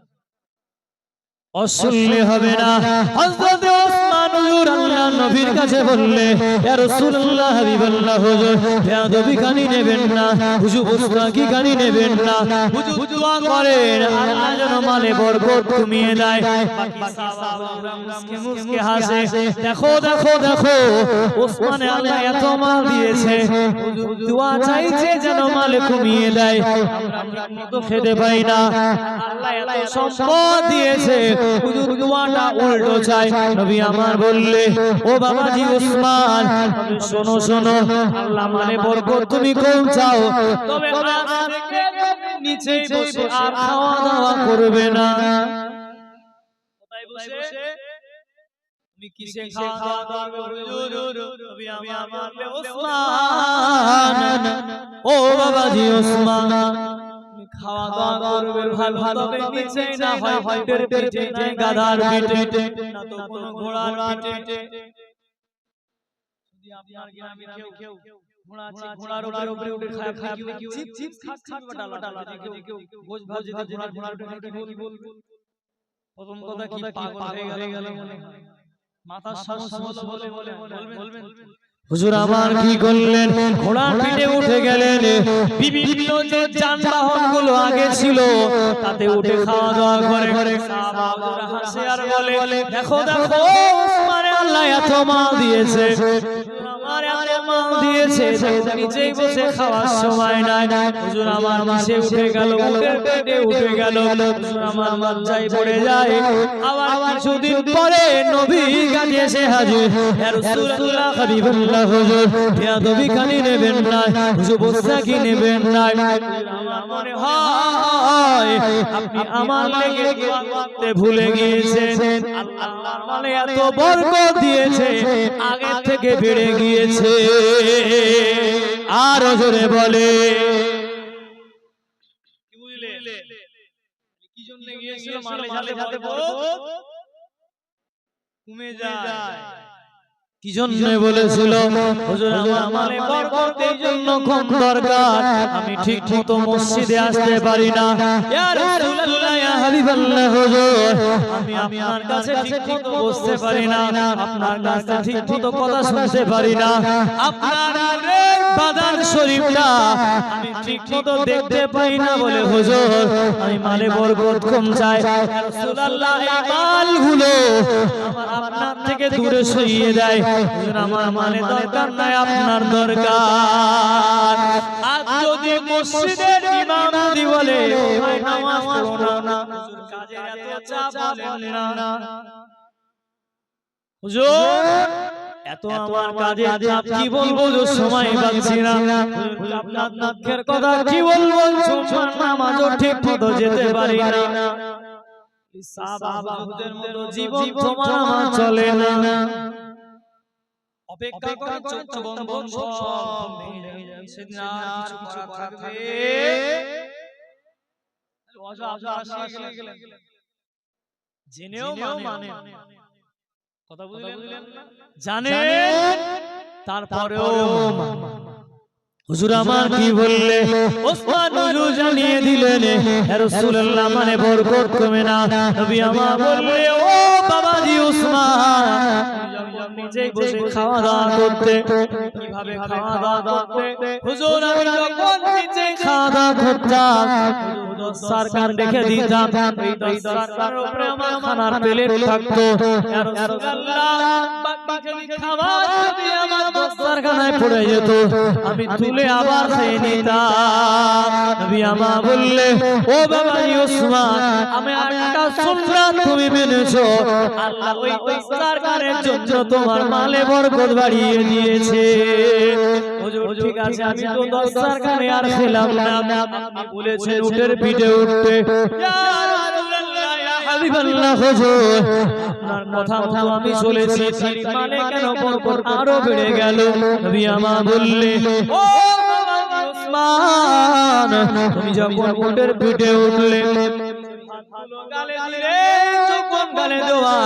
অশুনলে হবে না। হযরত ওসমান হুজুর আল্লাহর নবীর কাছে বললে, ইয়া রাসূলুল্লাহ হাবিবাল্লাহ হুজুর বেয়াদবি কানি নেবেন না, হুজুর মুস্তাকি কানি নেবেন না, হুজুর দোয়া করেন আল্লাহ যেন মালে বরকত কমিয়ে দেয়। বাকি সাহাবারা মুস্কে মুস্কে হাসে, দেখো দেখো দেখো ওসমানে আল্লাহ এত মাল দিয়েছে, হুজুর দোয়া চাইছে যেন মালে কমিয়ে দেয়, আমরা ঠিকমতো খেতে পাই না, আল্লাহ এত সম্পদ দিয়েছে, হুজুর দোয়াটা উল্টো চাই। নবী আমার বললে, ও বাবাজি ওসমান শোনো শোনো, আল্লাহ মানে বরকত তুমি কম চাও, তবে আজ থেকে নিচে বসে আর খাওয়া দাওয়া করবে না। কোথায় বসে? তুমি কিসে খাওয়া দাওয়া করবে হুজুর? নবী আমার বললে, ওসমান ও বাবাজি ওসমান খাওয়া দাওয়া করবে ভালো, তবে নিচে না হয় উটের পিঠে, না গাধার পিঠে, না তো কোনো ঘোড়ার পিঠে। যদি আপনার গ্রামে কেউ ঘোড়া আছে, ঘোড়ার উপরে উঠে খায় কেউ চিপ চিপ খাচ্ছে ডালা, যদি কেউ ভোজ ভাজ ঘোড়ার উপরে কি বলবে? প্রথম কথা কি পাগল হয়ে গেল মনে হয়, মাথার সমস্যা বলে বলবেন। হুজুর আমার কি করলেন? ঘোড়ার পিঠে উঠে গেলেন, বিভিন্ন যে যানবাহন গুলো আগে ছিল তাতে উঠে খাওয়া দাওয়া করে। সাহাবারা হাসে আর বলে, দেখো দেখো ওসমানে আল্লাহ এত মাল দিয়েছে, আমার এত মাল দিয়েছে, নিচেই বসে খাওয়ার সময় নাই। হুজুর আমার নিচে উঠে গেল, উটের পেটে উঠে গেল, হুজুর আমার লজ্জায় পড়ে যায়। আবার কিছুদিন পরে নবী কাছে এসে হাজির, ইয়া রাসূলুল্লাহ হাবিবাল্লাহ হুজুর বেয়াদবি কানি নেবেন না, হুজুর মুস্তাকি নেবেন না, আমার মনে হয় আপনি আমার লেগে দোয়া করতে ভুলে গিয়েছেন, আল্লাহ মানে এত বরকত দিয়েছে, আগে থেকে বেড়ে গিয়েছে। আর জোরে বলে, কি বুঝলে কি জন্য গিয়েছিল? মালে ঝালে বরকত কমে যায়। কি জন্য বলেছিল? হুজুর আমার মালে বরকত এই জন্য কম দরকার, আমি ঠিকমতো মসজিদে আসতে পারি না, ইয়া রাসূলুল্লাহ ইয়া হাবিবাল্লাহ হুজুর আমি আপনার কাছে ঠিকমতো বসতে পারি না, আপনার কাছে ঠিকমতো কথা শুনতে পারি না, আপনার নূরের বাদান শরীফটা আমি ঠিকমতো দেখতে পাই না বলে হুজুর আমি মালে বরকত কম চাই। ইয়া রাসূলুল্লাহ এই মালগুলো আমার আপনার থেকে দূরে সরিয়ে দেয়, আমার মানে দরকার নাই, আপনার দরকার। আজ যদি মসজিদের ইমাম যদি বলে নামাজ পড়ো না, হুজুর কাজের এত চাপ বলেন না, হুজুর এত আমার কাজের চাপ কি বলবো, সময় পাচ্ছি না, আপনার দুঃখের কথা কি বলবো, সুবহান নামাজও ঠিক মতো যেতে পারি না, সাহাবাদের মতো জীবন তোমার আমার চলে না, অপেক্ষা করে চোখ বন্ধ সব ভেঙে যাবে, সেদিন আর কিছু করা থাকবে আপনারা গেলেন জেনেও মানে কথা বুঝলেন না, জানেন তারপরেও হুজুর আমার কি বললে? ওসমান হুজুর জানিয়ে দিলেন, ইয়া রাসূলুল্লাহ মানে বরকত কমে না। নবী আমার বললে, ও বাবাজি ওসমান নিজেই বসে খাওয়া দাওয়া করতে, কিভাবে খাওয়া দাওয়া করতে? হুজুর আমি যখন নিজে খাওয়া দাওয়া করতাম দস্তরখান রেখে দিতাম, এই দস্তরখানের উপরে আমার খানার প্লেট থাকতো, ইয়া রাসূলুল্লাহ বাকি খাবার যদি আমার দস্তরখানায় পড়ে যেত আমি তুলে আবার খেয়ে নিতাম। নবী আমার বললে, ও বাবাজি ওসমান আমি একটা সুন্নাত তুমি মেনেছো, আল্লাহ ওই দস্তরখানের জন্য তোমার মালে বরকত বাড়িয়ে দিয়েছে। হুজুর ঠিক আছে আমি তো দস্তরখানে আর খেলাম না, আপনি বলেছেন উটের পিঠে উঠতে, ইয়া রাসূলুল্লাহ ইয়া হাবিবাল্লাহ হুজুর আপনার কথা মতো আমি চলেছি, তার মানে কেন বরকত আরো বেড়ে গেল। নবী আমার বললে, ও বাবা ওসমান তুমি যখন উটের পিঠে উঠলে গালে দিলে যখন গালে দেওয়া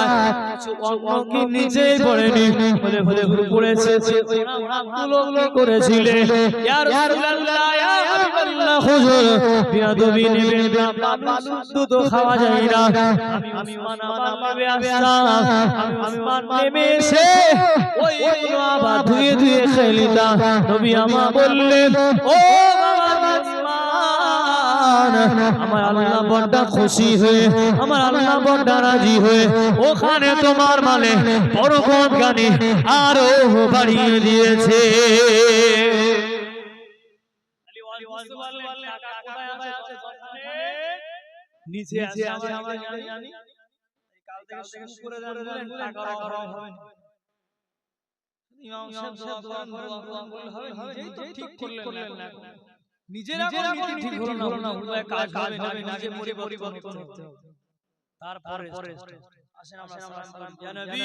কিছু অন্য কি নিচেই পড়েনি, বলে বলে পড়েছে, ওই আমগুলো কি করেছিলে? ইয়া রাসূলুল্লাহ ইয়া হাবিবাল্লাহ হুজুর বিয়াদবি নেবেন না, দুধ খাওয়া যায় না। আমি ওসমান আবার নেমে আসলাম, আমি ওসমান নেমে এসে ওইগুলো আবার ধুয়ে ধুয়ে খেয়ে নিতাম। নবী আমার বললেন, ও বাবা ওসমান, আমার আল্লাহ বড় খুশি হয়ে, আমার আল্লাহ বড় রাজি হয়ে ওখানে তোমার মানে বরকত গানি আরো বাড়িয়ে দিয়েছে। নিচে আছে আমরা জানি, কাল থেকে শুরু করে দেন, টাকার অভাব হবে না। ইমাম সাহেব দোয়া করেন, দোয়া করলে হবে, নিজেই তো ঠিক করলেন না। নিজের এখন ঠিক হলো না, উল্টো কাজ হবে না, নিজে পরিবর্তন হতে হবে। তারপরে আসেন আমরা সালাম করি, ইয়া নবী